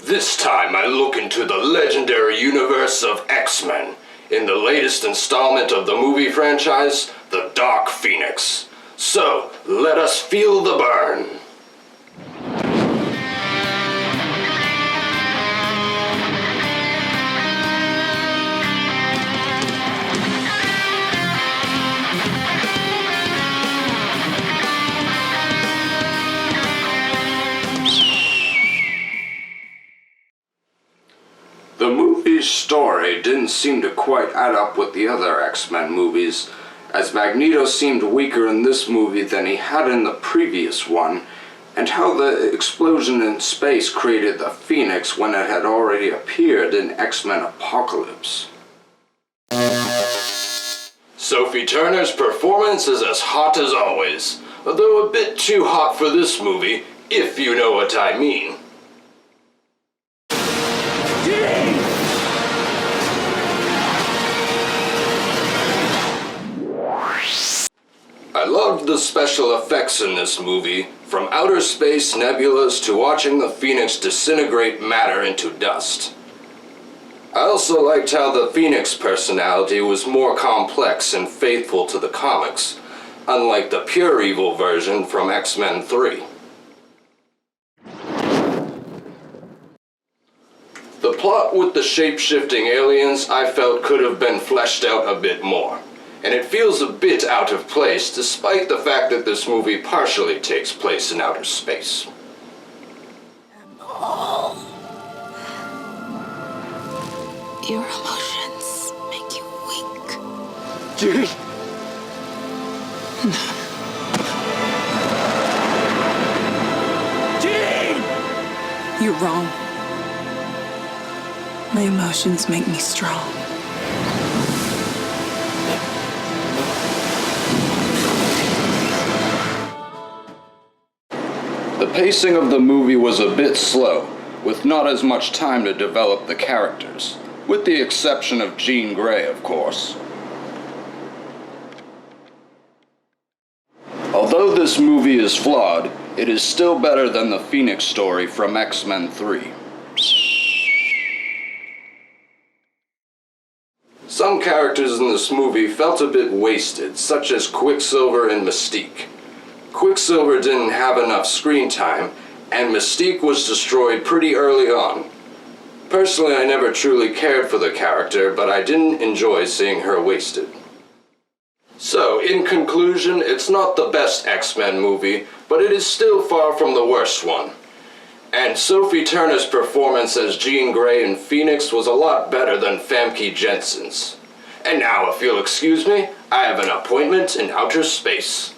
This time I look into the legendary universe of X-Men in the latest installment of the movie franchise, The Dark Phoenix. So, let us feel the burn. The movie's story didn't seem to quite add up with the other X-Men movies, as Magneto seemed weaker in this movie than he had in the previous one, and how the explosion in space created the Phoenix when it had already appeared in X-Men Apocalypse. Sophie Turner's performance is as hot as always, although a bit too hot for this movie, if you know what I mean. I loved the special effects in this movie, from outer space nebulas to watching the Phoenix disintegrate matter into dust. I also liked how the Phoenix personality was more complex and faithful to the comics, unlike the pure evil version from X-Men 3. The plot with the shape-shifting aliens I felt could have been fleshed out a bit more, and it feels a bit out of place despite the fact that this movie partially takes place in outer space. Your emotions make you weak. Judy! You're wrong. My emotions make me strong. The pacing of the movie was a bit slow, with not as much time to develop the characters, with the exception of Jean Grey, of course. Although this movie is flawed, it is still better than the Phoenix story from X-Men 3. Some characters in this movie felt a bit wasted, such as Quicksilver and Mystique. Quicksilver didn't have enough screen time, and Mystique was destroyed pretty early on. Personally, I never truly cared for the character, but I didn't enjoy seeing her wasted. So, in conclusion, it's not the best X-Men movie, but it is still far from the worst one. And Sophie Turner's performance as Jean Grey in Phoenix was a lot better than Famke Janssen's. And now, if you'll excuse me, I have an appointment in outer space.